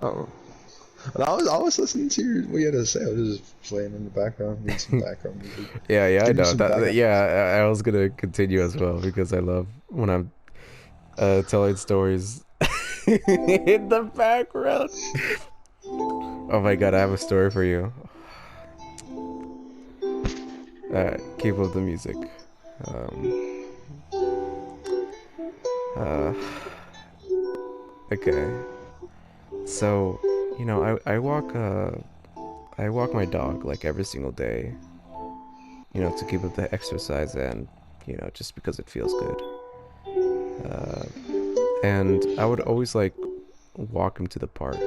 Oh, and I was listening to what you had to say. I was just playing in the background, doing some background music. Yeah, yeah, I Give you know some that. background music. Yeah, I was gonna continue as well because I love when I'm telling stories in the background. Oh my god, I have a story for you. Keep up the music. Um, uh, okay. So, I walk my dog like every single day, to keep up the exercise and, just because it feels good. Uh, and I would always like walk him to the park.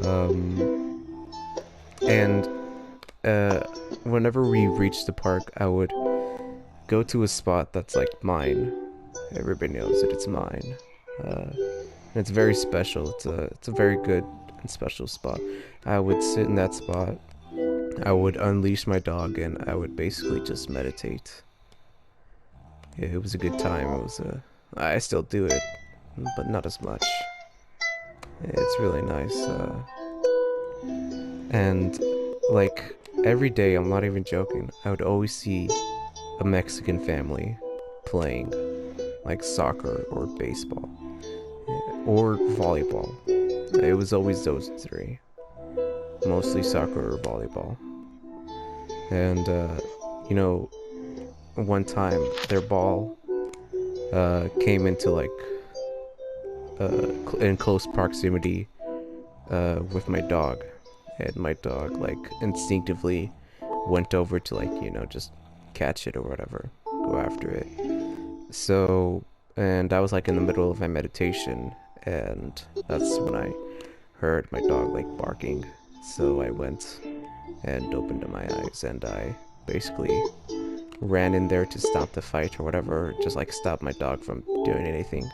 Um, and uh, whenever we reach the park, I would go to a spot that's like mine. Everybody knows that it's mine. And it's very special. It's a very good and special spot. I would sit in that spot. I would unleash my dog, and I would basically just meditate. It was a good time. I still do it, but not as much. It's really nice. And like every day, I'm not even joking. I would always see a Mexican family playing like soccer or baseball or volleyball. It was always those three, mostly soccer or volleyball. And you know, one time their ball came into like in close proximity with my dog, and my dog like instinctively went over to like just catch it or whatever, go after it. So, and I was like in the middle of my meditation, and that's when I heard my dog like barking. So I went and opened my eyes, and I basically ran in there to stop the fight or whatever, just like stop my dog from doing anything.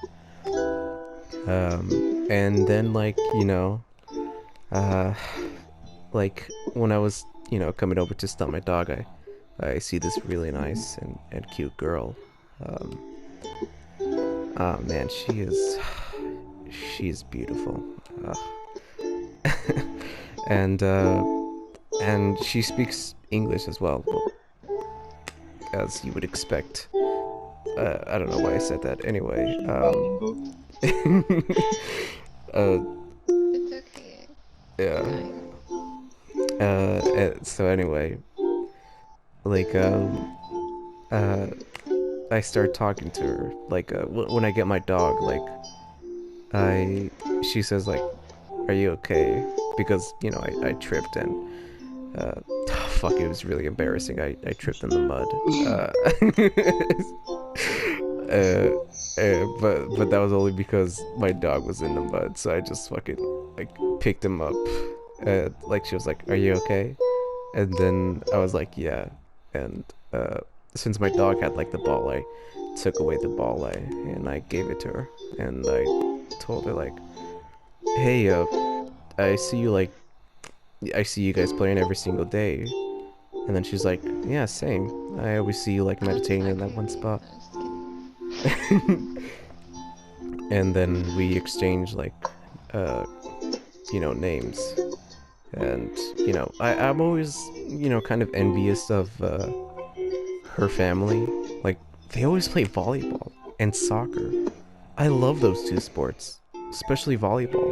And then uh, like when I was coming over to stop my dog, I see this really nice and cute girl. Um, oh man, she is beautiful. Uh, and she speaks English as well, as you would expect. I don't know why I said that. Anyway, uh, It's okay. It's yeah. fine. So anyway, like uh, I start talking to her. Like when I get my dog, like I, she says like, "Are you okay?" Because I tripped and fuck, it was really embarrassing. I tripped in the mud. But that was only because my dog was in the mud, so I just fucking like picked him up. Like she was like, "Are you okay?" And then I was like, "Yeah." And since my dog had like the ball, I took away the ball, and I gave it to her, and I told her like, "Hey, I see you like I see you guys playing every single day." And then she's like, "Yeah, same. I always see you like I'm meditating in that one fucking weak. spot." I'm just kidding. And then we exchange like uh names. And I'm always kind of envious of her family. Like they always play volleyball and soccer. I love those two sports, especially volleyball.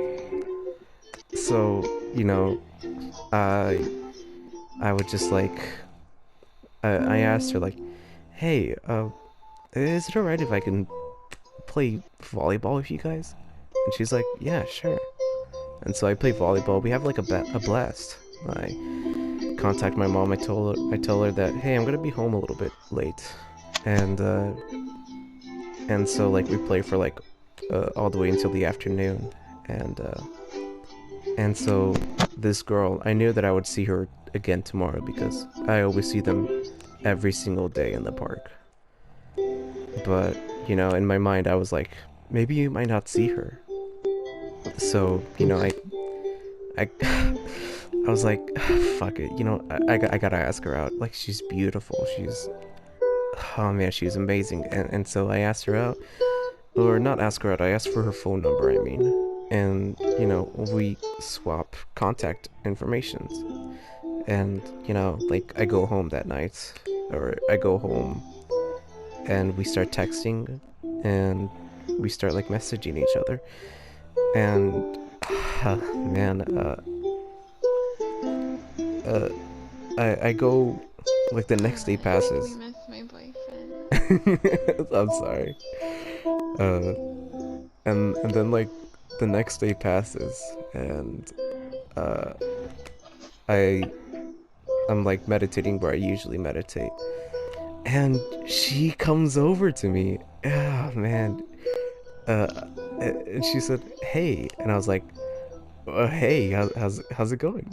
So i I would just like I asked her like, "Hey, is it alright if I can play volleyball with you guys?" And she's like, "Yeah, sure." And so I play volleyball. We have like a blast. I contact my mom. I tell her that, hey, I'm gonna be home a little bit late, and so like we play for like all the way until the afternoon, and so this girl, I knew that I would see her again tomorrow because I always see them every single day in the park. But in my mind, I was like, maybe you might not see her. So I I was like, fuck it. I gotta ask her out. Like, she's beautiful. Oh man, she's amazing. And so I asked her out, or not ask her out. I asked for her phone number. I mean, and you know, we swap contact informations. And you know, like I go home that night, or I go home and we start texting, and we start like messaging each other. And man, uh, I go, like the next day I really passes. miss my boyfriend. I'm sorry. Uh, and then like the next day passes, and uh, I I'm like meditating where I usually meditate, and she comes over to me. Ah, man. Uh, and she said, "Hey," and I was like, "Hey, how's it going?"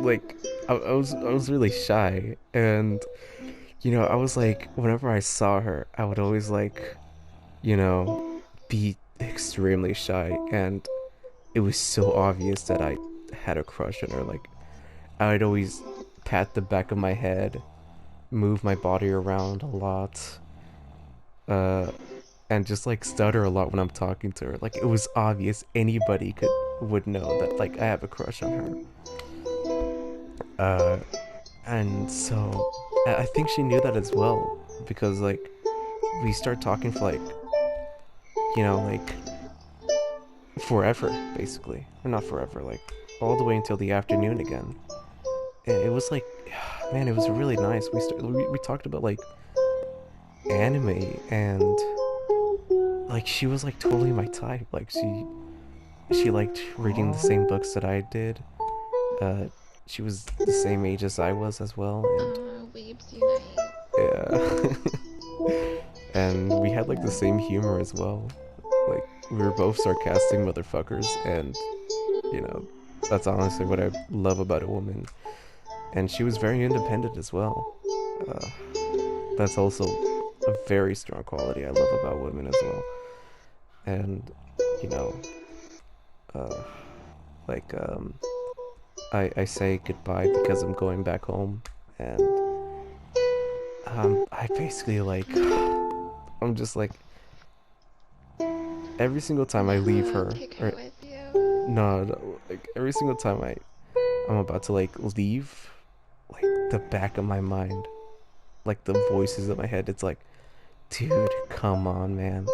Like, I was really shy, and you know, I was like, whenever I saw her, I would always like, you know, be extremely shy, and it was so obvious that I had a crush on her. Like, I'd always pat the back of my head, move my body around a lot, uh, and just like stutter a lot when I'm talking to her. Like, it was obvious anybody would know that like I have a crush on her. Uh, and so I think she knew that as well, because like we start talking for like, you know, like forever basically, or not forever, like all the way until the afternoon again. It was like, man, it was really nice. We talked about like anime, and like she was like totally my type. Like she liked reading the same books that I did. Uh, she was the same age as I was as well, and Weebs unite. yeah. And we had like the same humor as well. Like we were both sarcastic motherfuckers, and you know, that's honestly what I love about a woman. And she was very independent as well. Uh, that's also a very strong quality I love about women as well. And you know, uh, like I say goodbye because I'm going back home, and I basically like I'm just like every single time I leave her, Take her or with you. no, like every single time I'm about to like leave, like the back of my mind, like the voices in my head, it's like, dude, come on, man,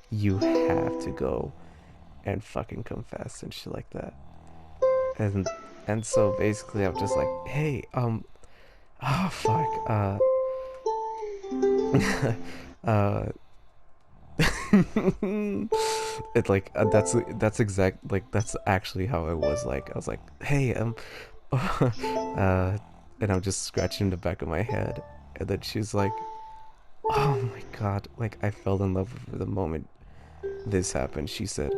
you have to go and fucking confess and shit like that. And so basically I'm just like, hey, oh fuck, uh it like that's exact like that's actually how it was. Like I was like, hey, and I'm just scratching the back of my head, and then she's like, oh my god, like I fell in love with her the moment this happened. She said,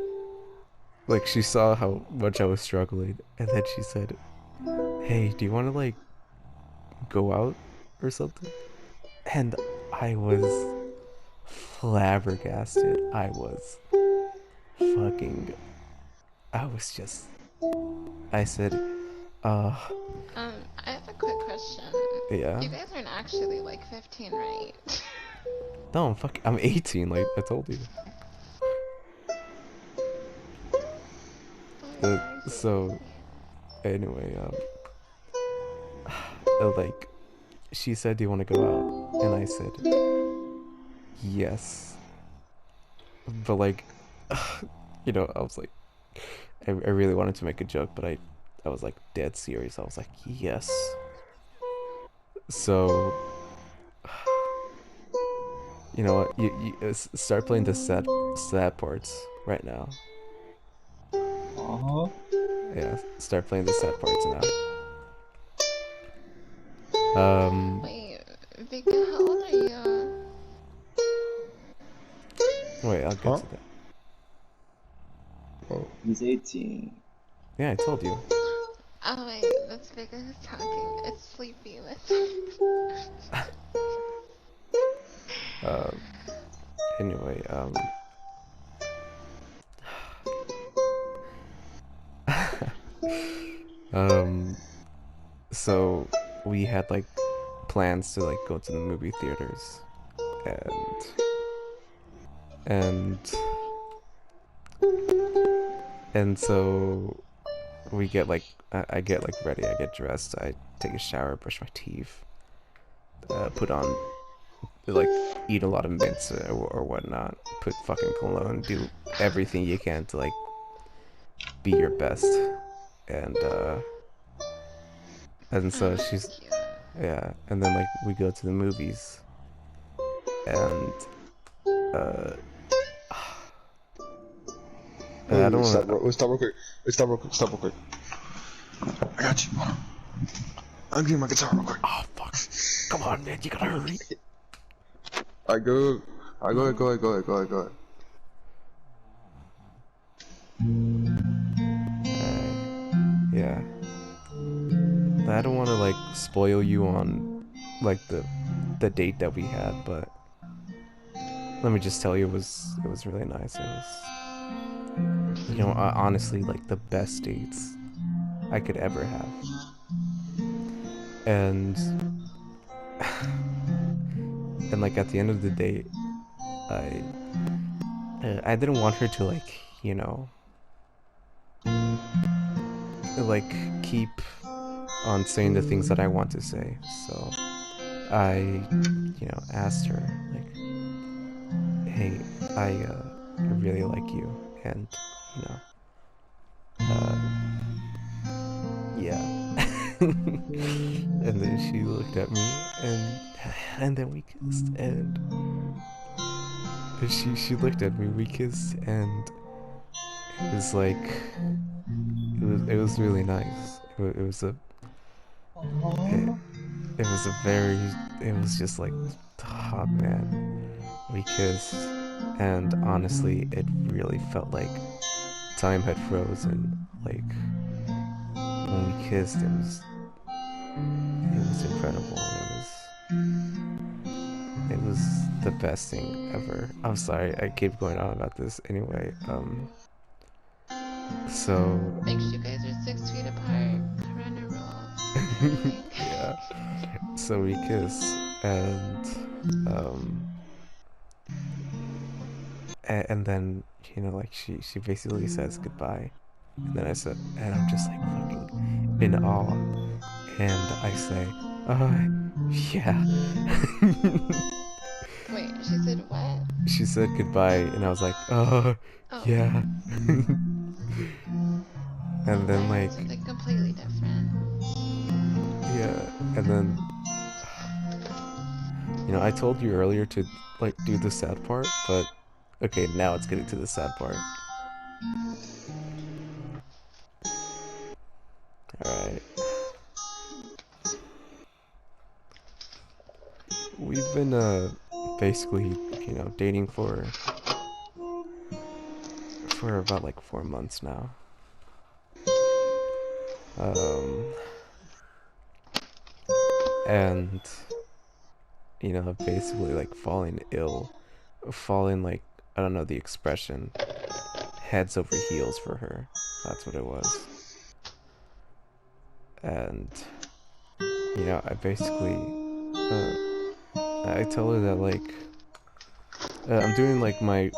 like she saw how much I was struggling, and then she said, hey, do you want to like go out or something? And I was flabbergasted. Fucking I was just I said, uh I have a quick question. yeah. You guys aren't actually like 15, right? No, I'm 18, like I told you. Oh, yeah, I So see. anyway, like she said, "Do you want to go out?" And I said, "Yes." But like, you know, I was like, I really wanted to make a joke, but I was like dead serious. I was like, "Yes." So you know what? You start playing the sad parts right now. Uh-huh. Yeah, start playing the sad parts now. Um, Wait, Vika, how old are you? wait, I'll get Huh? to that. Oh. He's 18. Yeah, I told you. Oh wait, that's Vika who's talking. It's Sleepy. Listen. Um, anyway, um, so we had like plans to like go to the movie theaters, and And so we get like I get like ready, I get dressed, I take a shower, brush my teeth, put on like eat a lot of mints or whatnot, put fucking cologne, do everything you can to like be your best, and so Oh, she's that's cute. yeah, and then like we go to the movies, and uh, Wait, I wait, don't stop, want to. wait, stop real quick. Wait, stop real quick. Stop real quick. I got you. Hold on. I'm getting my guitar real quick. Oh fuck! Come on, man, you gotta hurry. I go. I go ahead. Go ahead. Go ahead. Go ahead. Go ahead. Alright, yeah. I don't want to like spoil you on like the date that we had, but let me just tell you, it was really nice. It was, you know, honestly like the best dates I could ever have. And like at the end of the day, I I didn't want her to like, you know, like keep on saying the things that I want to say. So I, you know, asked her like, "Hey, I really like you, and you know, yeah." And then she looked at me, and then we kissed, and she looked at me, we kissed, and it was like it was really nice. It was a it, it was a very it was just like hot, man. We kissed, and honestly, it really felt like time had frozen. Like when we kissed, it was incredible. It was the best thing ever. I'm sorry, I keep going on about this. Anyway, so Makes you guys are 6 feet apart. Corona rules. yeah, so we kiss, and um, and then you know, like she basically says goodbye, and then I said, and I'm just like fucking in awe, and I say, yeah. Wait, she said what? She said goodbye, and I was like, Oh, yeah. And I then heard like something completely different. yeah, and then you know, I told you earlier to like do the sad part, but okay, now it's getting to the sad part. All right. We've been basically, you know, dating for about like 4 months now. Um and you know, basically like falling ill, falling like I don't know the expression, heads over heels for her. That's what it was. And you know, I basically uh I tell her that like I'm doing like my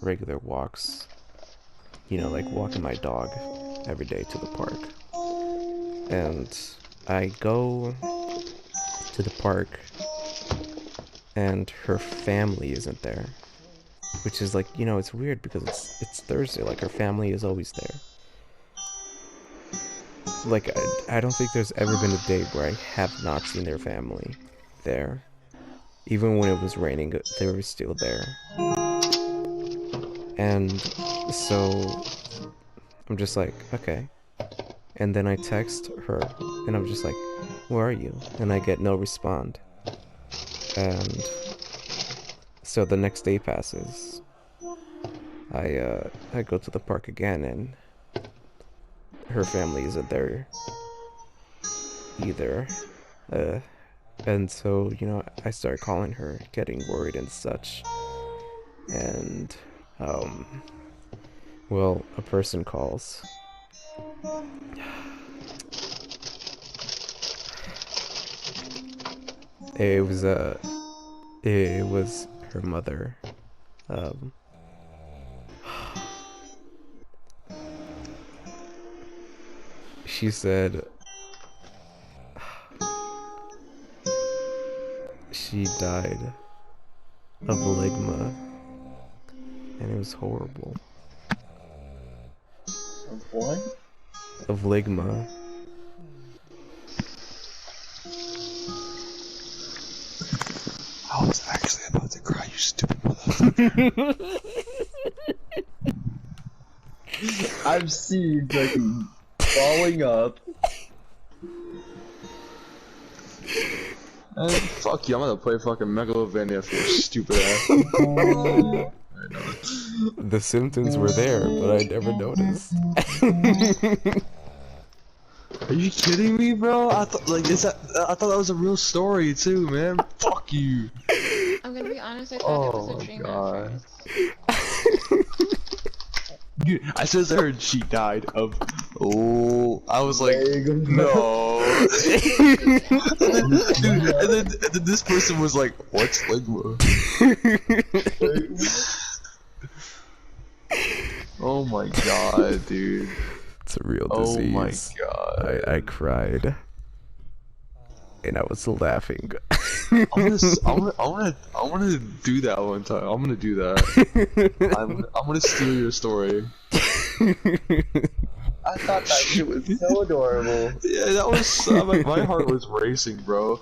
regular walks, you know, like walking my dog every day to the park. And I go to the park and her family isn't there, which is like, you know, it's weird because it's Thursday, like her family is always there. Like I don't think there's ever been a day where I have not seen their family there. Even when it was raining, they were still there. And so I'm just like, okay. And then I text her and I'm just like, where are you? And I get no respond. And so the next day passes. I go to the park again and her family isn't there either. Uh and so, you know, I start calling her, getting worried and such. And um well, a person calls. It was it was her mother. Um She said she died of ligma, and it was horrible. Of what? Of ligma. I was actually about to cry, you stupid motherfucker. I've seen fucking falling up. Fuck you, I'm gonna play fucking Megalovania for your stupid ass. The symptoms were there, but I never noticed. Are you kidding me, bro? I thought I thought that was a real story too, man. Fuck you. I'm gonna be honest, I thought it was a dream at first. Dude, as soon as I heard she died of, I was like, no. Dude, and then this person was like, what's ligma? Oh my god, dude. It's a real disease. Oh my god. I cried. And I was laughing. I wanna do that one time. I'm gonna do that. I'm gonna steal your story. I thought that shit was so adorable. Yeah, that was my heart was racing, bro.